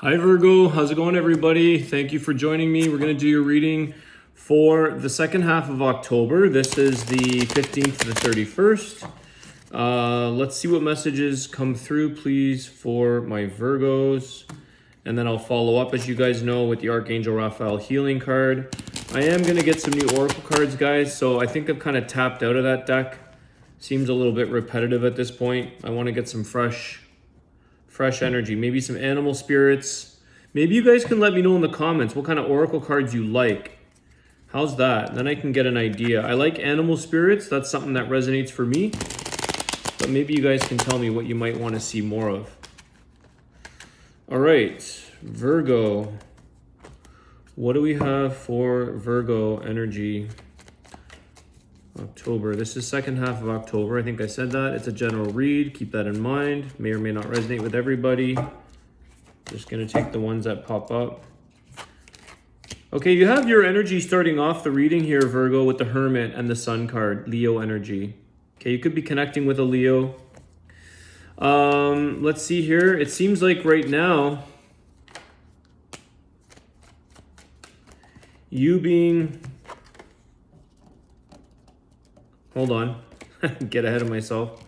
Hi Virgo, how's it going everybody? Thank you for joining me. We're going to do your reading for the second half of October. This is the 15th to the 31st. Let's see what messages come through, please, for my Virgos. And then I'll follow up, as you guys know, with the Archangel Raphael healing card. I am going to get some new Oracle cards, guys, so I think I've kind of tapped out of that deck. Seems a little bit repetitive at this point. I want to get some fresh energy, maybe some animal spirits. Maybe you guys can let me know in the comments what kind of oracle cards you like. How's that? Then I can get an idea. I like animal spirits. That's something that resonates for me. But maybe you guys can tell me what you might want to see more of. All right, Virgo. What do we have for Virgo energy? October. This is second half of October. I think I said that. It's a general read. Keep that in mind. May or may not resonate with everybody. Just going to take the ones that pop up. Okay, you have your energy starting off the reading here, Virgo, with the Hermit and the Sun card, Leo energy. Okay, you could be connecting with a Leo. Let's see here. It seems like right now, you being... Hold on. Get ahead of myself.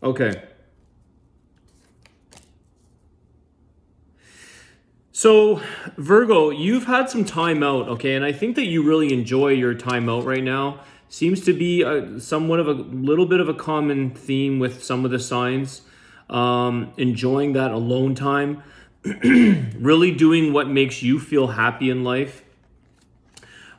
Okay. So, Virgo, you've had some time out, okay? And I think that you really enjoy your time out right now. Seems to be somewhat of a little bit of a common theme with some of the signs. Enjoying that alone time. Really doing what makes you feel happy in life.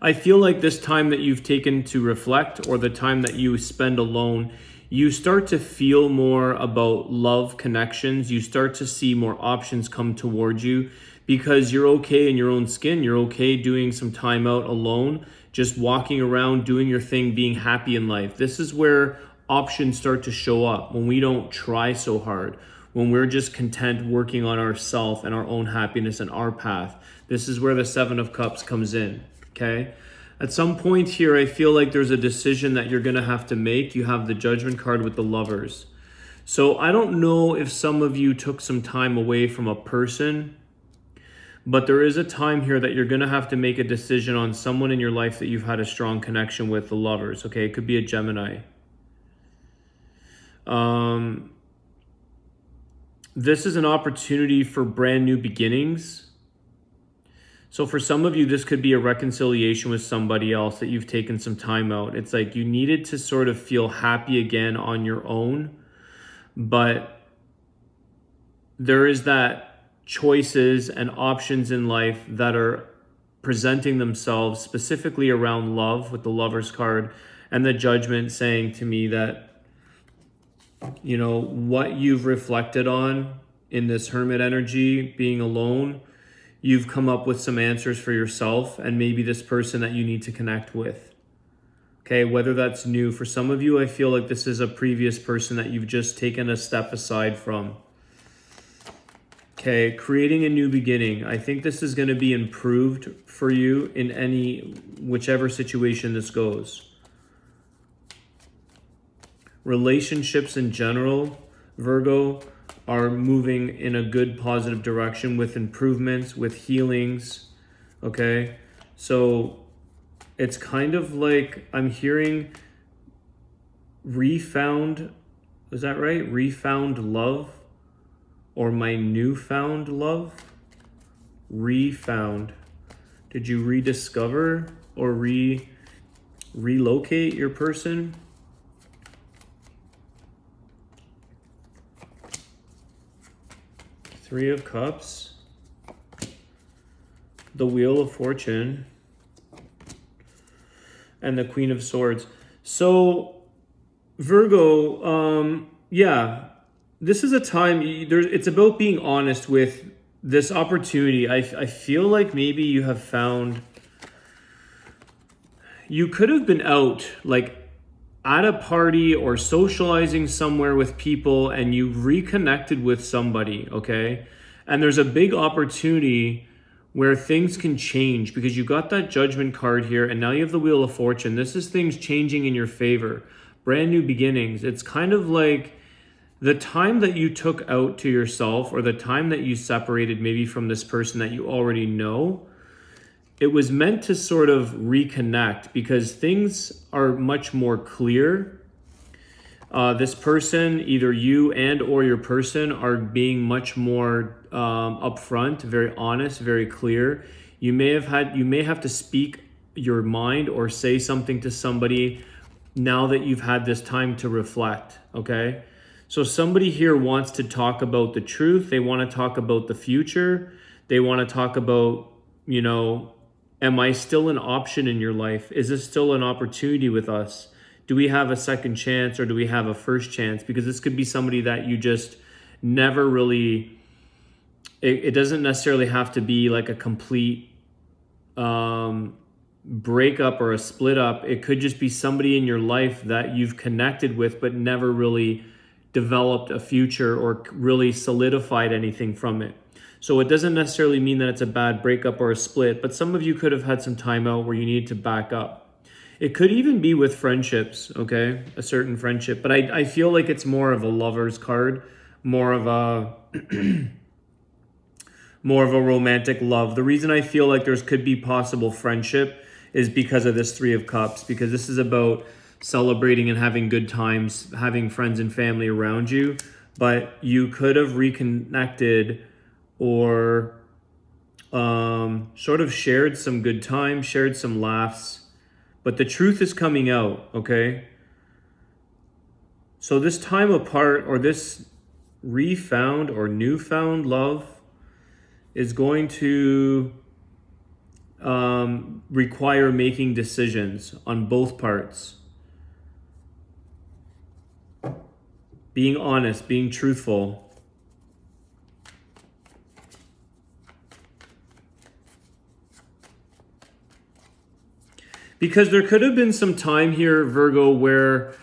I feel like this time that you've taken to reflect, or the time that you spend alone, you start to feel more about love connections. You start to see more options come towards you because you're okay in your own skin. You're okay doing some time out alone, just walking around, doing your thing, being happy in life. This is where options start to show up, when we don't try so hard, when we're just content working on ourselves and our own happiness and our path. This is where the Seven of Cups comes in. Okay. At some point here, I feel like there's a decision that you're going to have to make. You have the Judgment card with the Lovers. So I don't know if some of you took some time away from a person, but there is a time here that you're going to have to make a decision on someone in your life that you've had a strong connection with, the Lovers. Okay. It could be a Gemini. This is an opportunity for brand new beginnings. So for some of you, this could be a reconciliation with somebody else that you've taken some time out. It's like you needed to sort of feel happy again on your own, but there is that choices and options in life that are presenting themselves specifically around love, with the Lovers card and the Judgment, saying to me that, you know, what you've reflected on in this Hermit energy, being alone, you've come up with some answers for yourself and maybe this person that you need to connect with. Okay, whether that's new. For some of you, I feel like this is a previous person that you've just taken a step aside from. Okay, creating a new beginning. I think this is going to be improved for you in whichever situation this goes. Relationships in general, Virgo, are moving in a good positive direction, with improvements, with healings. Okay, so it's kind of like I'm hearing refound, is that right? Refound love, or my newfound love. Refound. Did you rediscover or relocate your person? Three of Cups, the Wheel of Fortune, and the Queen of Swords. So, Virgo, yeah, this is a time, it's about being honest with this opportunity. I feel like maybe you have found, you could have been out, like, at a party or socializing somewhere with people, and you reconnected with somebody, okay? And there's a big opportunity where things can change because you got that Judgment card here, and now you have the Wheel of Fortune. This is things changing in your favor, brand new beginnings. It's kind of like the time that you took out to yourself, or the time that you separated maybe from this person that you already know, it was meant to sort of reconnect, because things are much more clear. This person, either you and or your person, are being much more upfront, very honest, very clear. You may have to speak your mind or say something to somebody now that you've had this time to reflect, okay? So somebody here wants to talk about the truth. They want to talk about the future. They want to talk about, am I still an option in your life? Is this still an opportunity with us? Do we have a second chance, or do we have a first chance? Because this could be somebody that you just never really, it doesn't necessarily have to be like a complete breakup or a split up. It could just be somebody in your life that you've connected with but never really developed a future or really solidified anything from it. So it doesn't necessarily mean that it's a bad breakup or a split, but some of you could have had some time out where you need to back up. It could even be with friendships, okay? A certain friendship. But I feel like it's more of a lover's card, more of a more of a romantic love. The reason I feel like there's could be possible friendship is because of this Three of Cups, because this is about celebrating and having good times, having friends and family around you. But you could have reconnected or sort of shared some good time, shared some laughs. But the truth is coming out, okay? So this time apart, or this refound or newfound love, is going to require making decisions on both parts. Being honest, being truthful. Because there could have been some time here, Virgo, where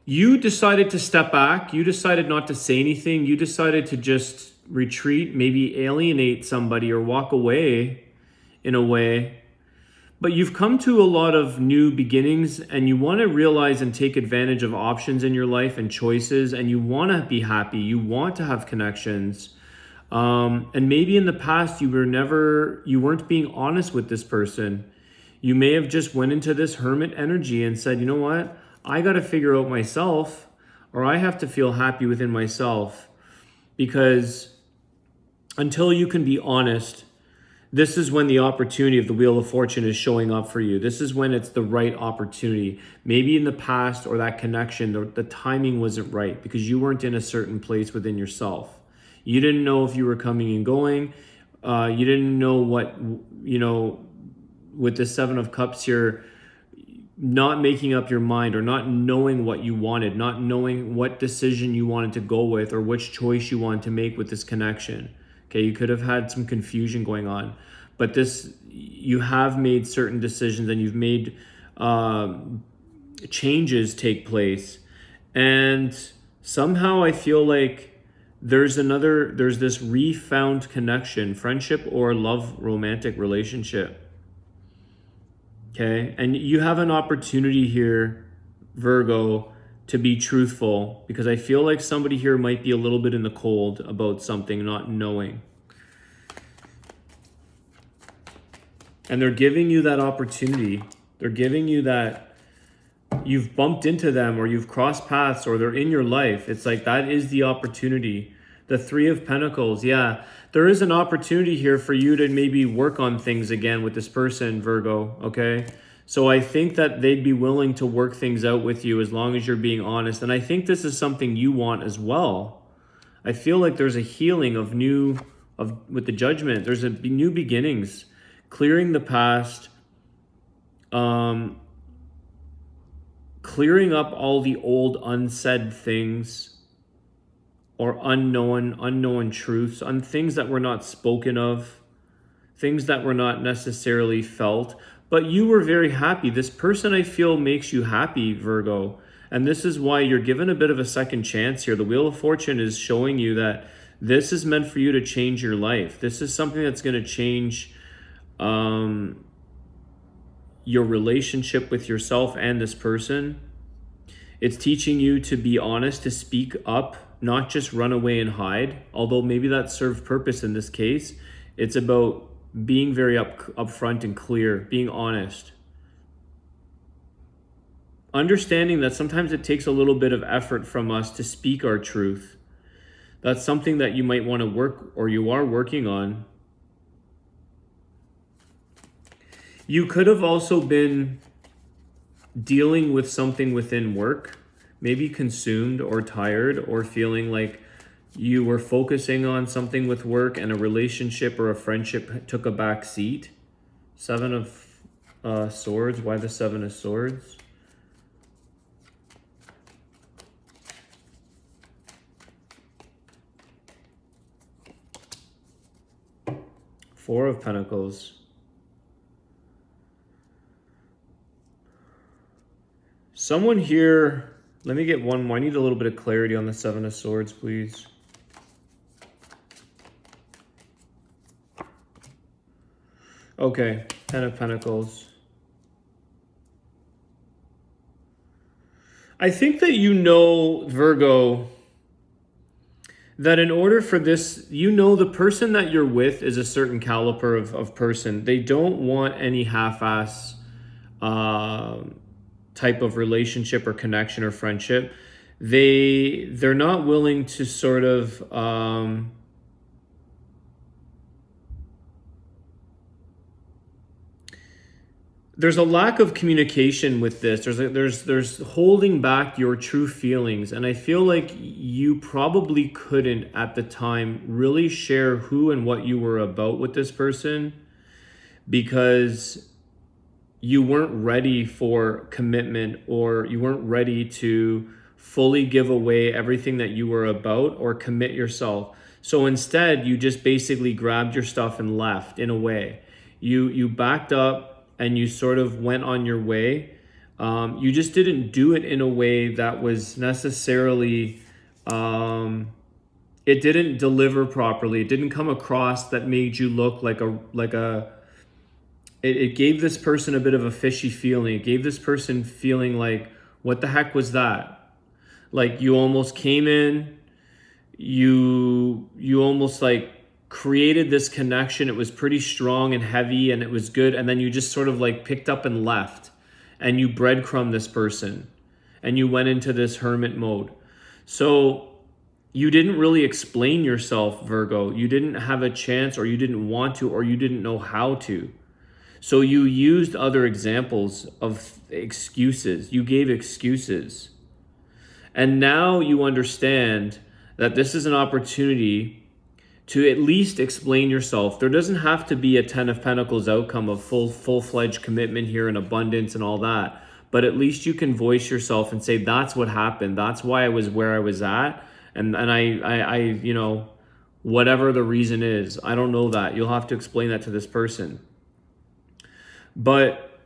you decided to step back. You decided not to say anything. You decided to just retreat, maybe alienate somebody or walk away in a way. But you've come to a lot of new beginnings, and you want to realize and take advantage of options in your life and choices, and you want to be happy. You want to have connections. And maybe in the past you weren't being honest with this person. You may have just went into this hermit energy and said, you know what? I got to figure out myself, or I have to feel happy within myself. Because until you can be honest, this is when the opportunity of the Wheel of Fortune is showing up for you. This is when it's the right opportunity. Maybe in the past, or that connection, the timing wasn't right because you weren't in a certain place within yourself. You didn't know if you were coming and going. You didn't know what, with the Seven of Cups here, not making up your mind, or not knowing what you wanted, not knowing what decision you wanted to go with, or which choice you wanted to make with this connection. Okay, you could have had some confusion going on, but you have made certain decisions, and you've made changes take place. And somehow I feel like there's this refound connection, friendship or love, romantic relationship. Okay, and you have an opportunity here, Virgo, to be truthful, because I feel like somebody here might be a little bit in the cold about something, not knowing. And they're giving you that opportunity. They're giving you that you've bumped into them, or you've crossed paths, or they're in your life. It's like that is the opportunity. The Three of Pentacles, yeah. There is an opportunity here for you to maybe work on things again with this person, Virgo, okay? So I think that they'd be willing to work things out with you as long as you're being honest. And I think this is something you want as well. I feel like there's a healing with the Judgment. There's new beginnings, clearing the past, clearing up all the old unsaid things, or unknown truths, on things that were not spoken of, things that were not necessarily felt, but you were very happy. This person, I feel, makes you happy, Virgo. And this is why you're given a bit of a second chance here. The Wheel of Fortune is showing you that this is meant for you to change your life. This is something that's going to change your relationship with yourself and this person. It's teaching you to be honest, to speak up, not just run away and hide. Although maybe that served purpose in this case. It's about being very upfront and clear, being honest. Understanding that sometimes it takes a little bit of effort from us to speak our truth. That's something that you might want to work, or you are working on. You could have also been dealing with something within work, maybe consumed or tired, or feeling like you were focusing on something with work and a relationship or a friendship took a back seat. Seven of Swords. Why the Seven of Swords? Four of Pentacles. Someone here, let me get one more. I need a little bit of clarity on the Seven of Swords, please. Okay, Ten of Pentacles. I think that you know, Virgo, that in order for this, you know the person that you're with is a certain caliber of person. They don't want any half-ass type of relationship or connection or friendship. They're not willing to sort of there's a lack of communication with this. There's holding back your true feelings, and I feel like you probably couldn't at the time really share who and what you were about with this person because you weren't ready for commitment, or you weren't ready to fully give away everything that you were about or commit yourself. So instead, you just basically grabbed your stuff and left. In a way, you backed up and you sort of went on your way. You just didn't do it in a way that was necessarily, it didn't deliver properly. It didn't come across that made you look it gave this person a bit of a fishy feeling. It gave this person feeling like, what the heck was that? Like you almost came in, you almost like created this connection. It was pretty strong and heavy and it was good. And then you just sort of like picked up and left, and you breadcrumbed this person and you went into this hermit mode. So you didn't really explain yourself, Virgo. You didn't have a chance, or you didn't want to, or you didn't know how to. So you used other examples of excuses. You gave excuses. And now you understand that this is an opportunity to at least explain yourself. There doesn't have to be a Ten of Pentacles outcome of full-fledged commitment here and abundance and all that. But at least you can voice yourself and say, that's what happened. That's why I was where I was at. And I you know, whatever the reason is, I don't know that. You'll have to explain that to this person. But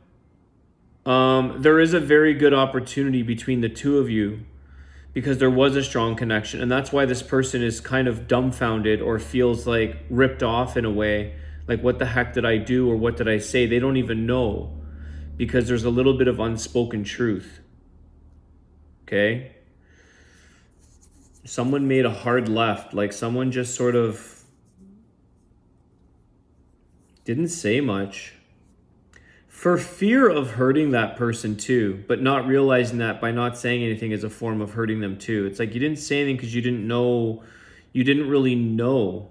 there is a very good opportunity between the two of you, because there was a strong connection. And that's why this person is kind of dumbfounded or feels like ripped off in a way. Like, what the heck did I do, or what did I say? They don't even know, because there's a little bit of unspoken truth. Okay? Someone made a hard left. Like someone just sort of didn't say much, for fear of hurting that person too, but not realizing that by not saying anything is a form of hurting them too. It's like you didn't say anything because you didn't know, you didn't really know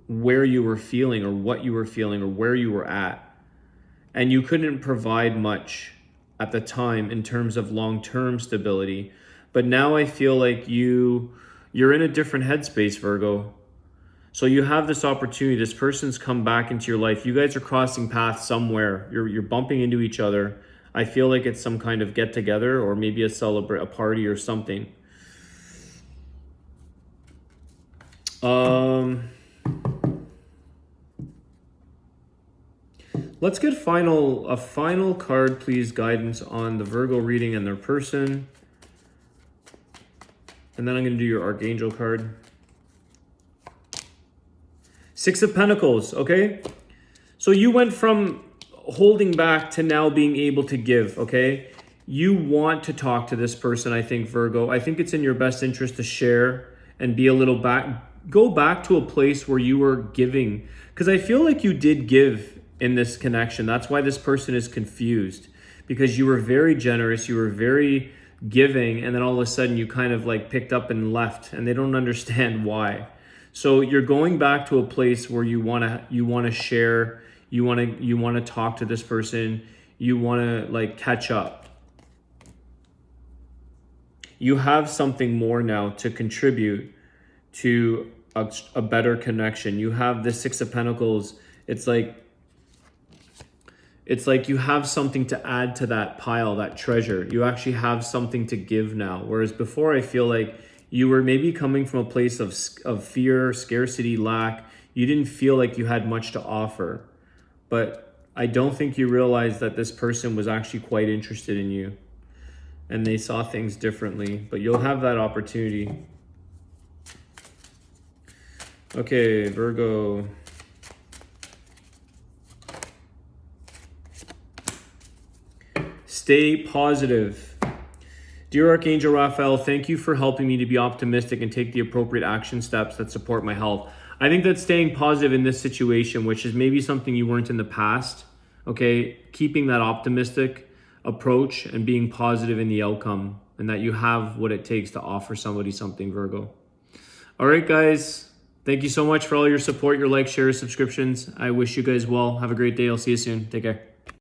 where you were feeling or what you were feeling or where you were at. And you couldn't provide much at the time in terms of long-term stability. But now I feel like you're in a different headspace, Virgo. So you have this opportunity. This person's come back into your life. You guys are crossing paths somewhere. You're bumping into each other. I feel like it's some kind of get together, or maybe a party or something. Let's get a final card, please, guidance on the Virgo reading and their person. And then I'm going to do your Archangel card. Six of Pentacles, okay? So you went from holding back to now being able to give, okay? You want to talk to this person, I think, Virgo. I think it's in your best interest to share and be a little go back to a place where you were giving. Because I feel like you did give in this connection. That's why this person is confused. Because you were very generous, you were very giving, and then all of a sudden you kind of like picked up and left, and they don't understand why. So you're going back to a place where you want to share, you want to talk to this person, you want to like catch up. You have something more now to contribute to a better connection. You have the Six of Pentacles. It's like you have something to add to that pile, that treasure. You actually have something to give now. Whereas before, I feel like you were maybe coming from a place of fear, scarcity, lack. You didn't feel like you had much to offer. But I don't think you realized that this person was actually quite interested in you. And they saw things differently. But you'll have that opportunity. Okay, Virgo. Stay positive. Dear Archangel Raphael, thank you for helping me to be optimistic and take the appropriate action steps that support my health. I think that staying positive in this situation, which is maybe something you weren't in the past, okay, keeping that optimistic approach and being positive in the outcome, and that you have what it takes to offer somebody something, Virgo. All right, guys. Thank you so much for all your support, your likes, shares, subscriptions. I wish you guys well. Have a great day. I'll see you soon. Take care.